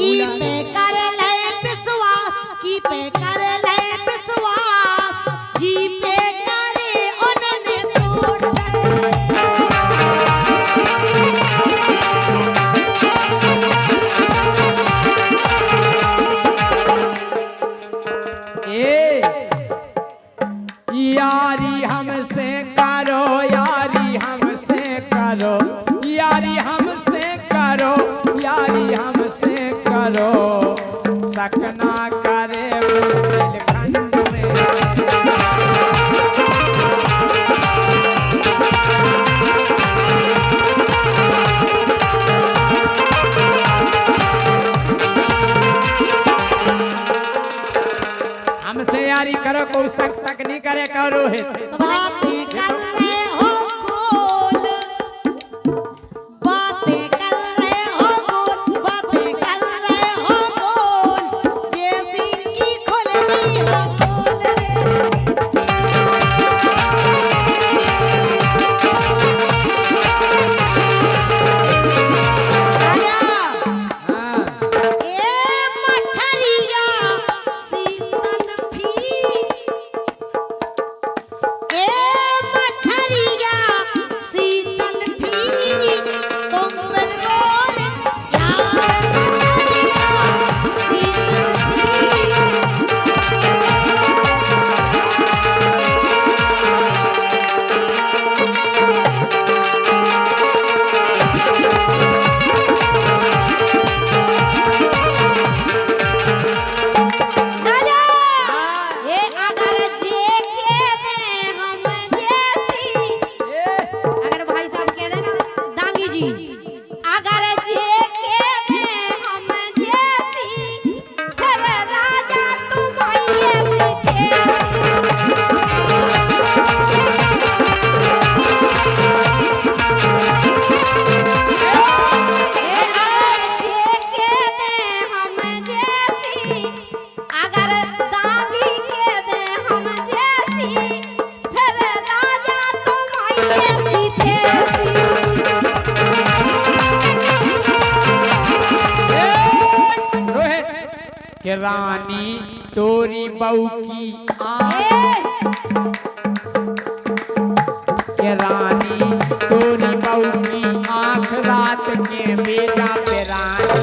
पे कर ले विश्वास, की पे कर ले विश्वास, जी पे करे उन्होंने तोड़ ए यारी हमसे करो, यारी हमसे करो, यारी हमसे करो, यारी हमसे करो, सकना करे बुंदेलखंड में। हमसे यारी करो, कोई शक तक नहीं करे करो रोहित। बातें कर ले हो गोल, बातें कर ले हो गोल, बातें कर ले हो गोल, जैसी की खुल गई हो गोल राजा। हाँ। ए मछलिया शीतल भी, ए मछलिया शीतल भी, तुम बिन बोल यार मछलिया शीतल राजा। ये अगर जे के दे हम जैसी, अगर भाई साहब कह देना दांगी जी, अगर जे के दे हम जैसी, फिर राजा तुम ऐसी थे। अगर जे के दे हम जैसी, अगर दागी के दे हम जैसी, फिर राजा तुम ऐसी थे। रोहित के रानी तोरी बहू की आँख, के रानी तोरी बहू की आँख रात के बेजा पे रानी।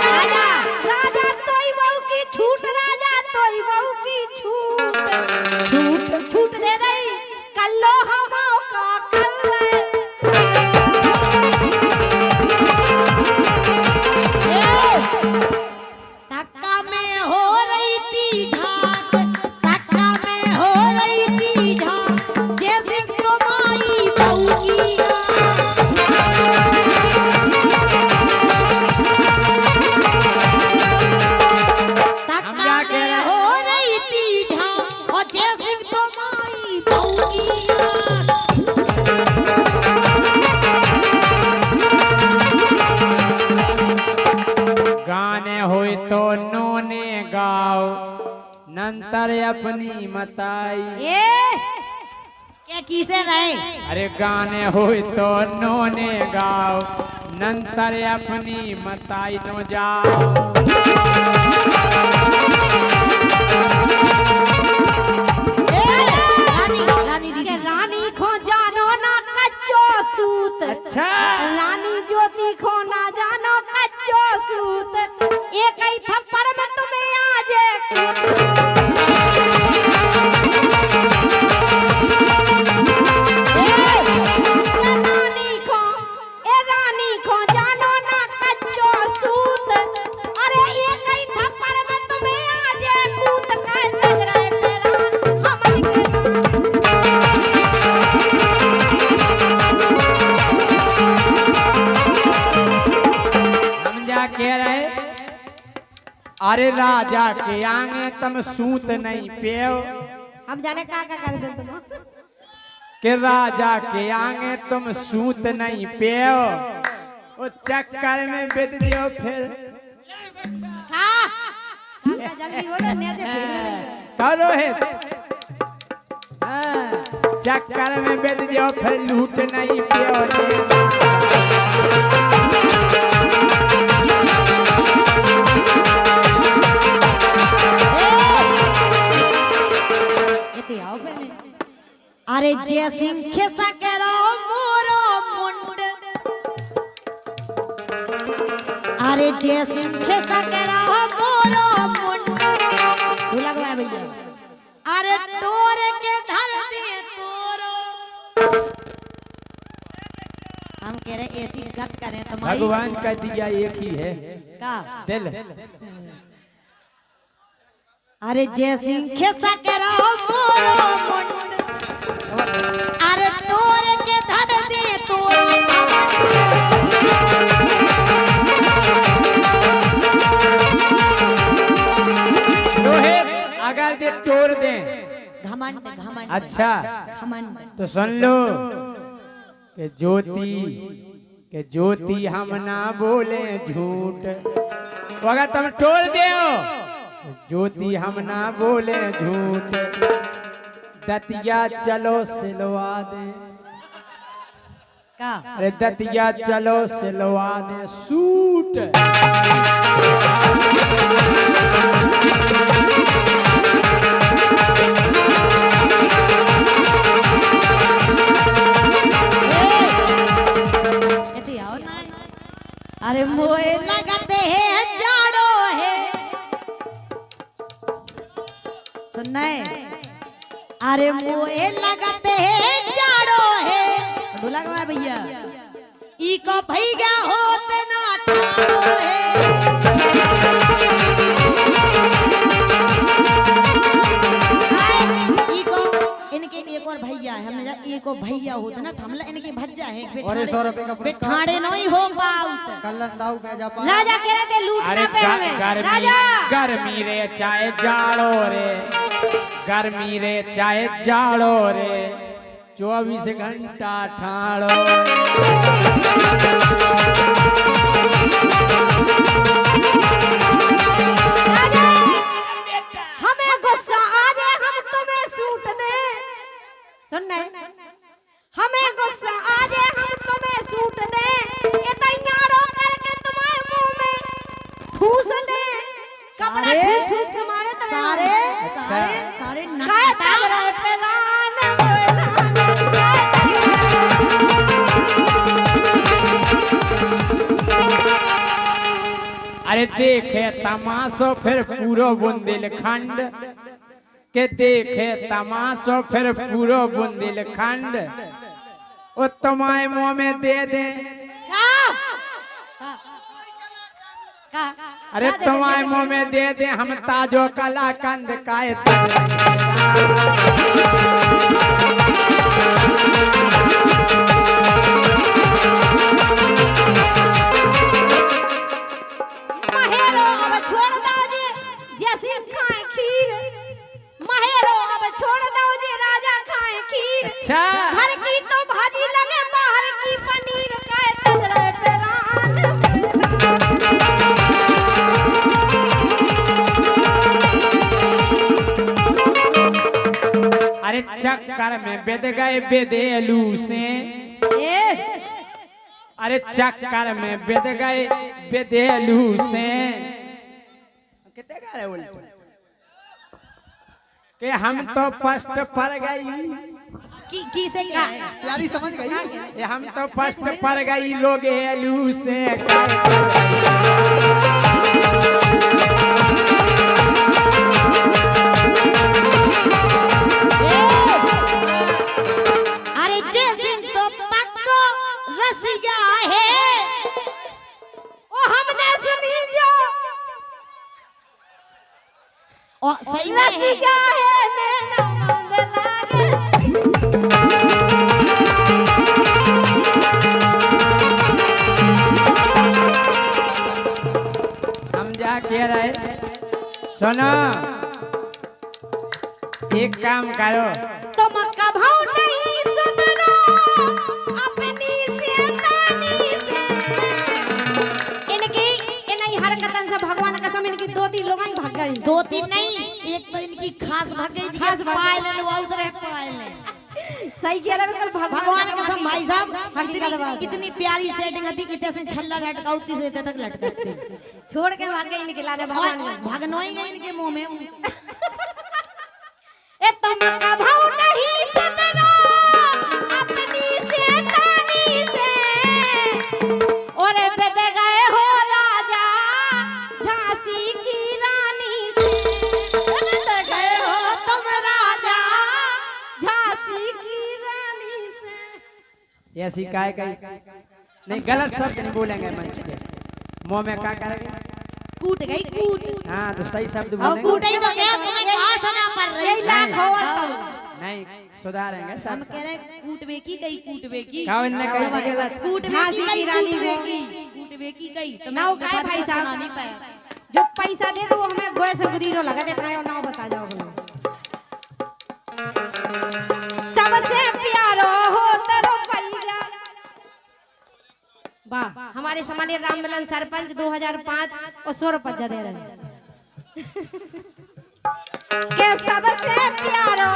राजा राजा तोई बहू की छूट, राजा तोई बहू की छूट, छूट छूट दे रही कल्लो हम का कर रहे। धक्का में हो रही थी झांक, धक्का में हो रही थी झांक, जैसे तुम्हारी बहू की हम धक्का क्या कह में रहे हो रही थी झांक, और जैसे तुम्हारी बहू की गाने होए तो नोने गाओ, नंतर अपनी मताई। क्या किसे रहे? अरे गाने होए तो नोने गाओ, नंतर अपनी मताई तो जाओ। रानी रानी दीदी, रानी खो जानो ना कच्चो सूत, अच्छा रानी ज्योति खो ना जानो कच्चो सूत, एक ही थप्पड़ में तुम्हें आज रानी खो जानो ना कच्चो सूत, अरे एक ही थप्पड़ में तुम्हें आज कूद कर नजरे पे रान हम जा कह रहे, अरे राजा के आगे तुम सूत नहीं पेओ, हम जाने का कर दे तुम। कि राजा के आगे तुम सूत नहीं पेओ, वो चक्कर में बित दियो फिर। हाँ जल्दी हो रहा है, करो है। हाँ। चक्कर में बेद दियो फिर लूट नहीं पियो देना। अरे जय सिंह खिसा करो मोरो मुंड, अरे जय सिंह खिसा करो मोरो मुंड, ढोलक वाला भैया। अरे तोर के धर दे तोरो, हम कह रहे ऐसी गत करें तो भगवान का दिया एक ही है का दिल। अरे जय सिंह खिसा करो मोरो मुंड, अरे तोर के धर दे तोरो, लोहे अगर दे तोड़ दे घमंड घमंड। अच्छा घमंड तो सुन लो कि ज्योति हम ना बोले झूठ, अगर तुम तोड़ दे ज्योति हम ना बोले झूठ, दतिया चलो सिलवा दे, का अरे दतिया चलो सिलवा दे सूट। अरे मोए लगते हैं जाड़ो है, सुनना है। अरे मोए लगते हैं जाड़ो है, ढोलक वाला भैया। ई को भैया होते ना ठाड़ो है, ई को इनके एक और भैया है, हमने एक और भैया होते ना हमला इनके भज्जा है। और 100 रुपए का पुरस्कार ठाड़े नहीं हो पाऊ कल्लन दाऊ के जापा। राजा कह रहे थे अरे लूटना पे हमें। गर्मी राजा गर्मी रे चाहे जाड़ो रे, गर्मी रे चाहे जाड़ो रे, 24 घंटा ठाड़ो। राजा हमें गुस्सा आ जाए हम तुम्हें सूट दे, सुनना है। हमें गुस्सा आ जाए हम तुम्हें सूट दे, ये तैयारों करके तुम्हारे मुंह में ठूस दे, कपड़ा सारे- ठूस ठूस के मारे तो सारे सारे सारे काय ताग रहे पे अरे देखे तमाशो फिर पूरो बुंदेलखंड, के देखे तमाशो फिर पूरो बुंदेलखंड, वो तुम्हारे मुंह में दे दे। अरे तुम्हारे मुंह में दे दे हम ताजो कलाकंद काय महेरो अब छोड़ दो जी, जैसे खाए खीर। महेरो अब छोड़ दो जी, राजा खाए खीर। अच्छा घर की तो भाजी लगे, बाहर की पनीर काय तज रहे पे अरे चक्कर में बेद गए बेदेलू से, अरे चक्कर में बेद गए बेदेलू से, कितने गा रहे उल्टे कि हम तो फर्स्ट पर गई, की से क्या है? प्यारी समझ गई। ये हम तो फर्स्ट पर गई लोग एलू से। अरे जैसे तो पक्को रसिया है, ओ हमने सुनी जो और सही में है। रसिया है मेरा मन लागे। हम जा कह रहे सुनो, एक काम करो, तुम कभू नहीं सुनना अपनी शैतानी से। इनकी इन हरकतन से भगवान कसम इनकी 2-3 लोग ही भाग गए। 2-3 नहीं, एक तो इनकी खास भाग गई जी, खास भाग गई। पायल लुआ उधर है पायल। सही कह रहे हो भगवान कसम भाई साहब हकीकत बात। कितनी प्यारी सेटिंग होती कितने से छल्ला लटका उतनी से तक लटकाते छोड़ के भाग गई निकला दे भगवान ने। भागनो ही गई इनके मुंह में ए तुमका भाव नहीं सुनना अपनी शैतानी से और बद गए हो राजा झांसी की रानी से बद गए हो तुम राजा झांसी की रानी से। ऐसी काय कही नहीं, गलत शब्द नहीं बोलेंगे मंच पे, मुंह में क्या करेंगे? कूट गई कूट हाँ तो सही शब्द अब बोलेंगे। कूट ही तो गया तुम्हें कहाँ सुना पड़ रही यही लाख हो नहीं सुधारेंगे हम सब। कह रहे कूटवे की कई कूटवे की क्या इनने कही थी गलत? कूटवे झांसी की की कई रानी कूटवे वो। की कूटवे की कई तो नाव का है भाई साहब। सुना नहीं पाया जो पैसा दे दो हमें गोए से गुदीरो लगा देता है और नाव बता जाओ बोलो। सबसे प्यारो हो तेरो पैया। वाह हमारे समाने राम मिलन सरपंच 2005 और 100 रुपया दे रहे हैं के सबसे प्यारो।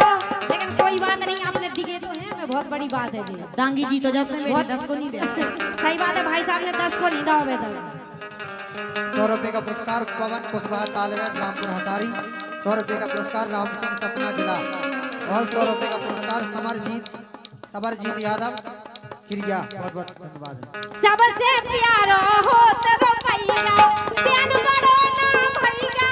लेकिन कोई बात नहीं आपने दिखे तो हैं मैं बहुत बड़ी बात है जी। डांगी जी तो जब से मेरे 10 को नहीं दिया सही बात है भाई साहब ने 10 को नहीं दावे तक। 100 रुपए का पुरस्कार पवन कुशवाहा तालबेन रामपुर हजारी। 100 रुपए का पुरस्कार राम सिंह सतना जिला और 100 रुपए का पुरस्कार सबरजीत यादव क्रिया। बहुत बहुत धन्यवाद। सबसे प्यारो हो तेरो पैया प्यान बड़ो ना भैया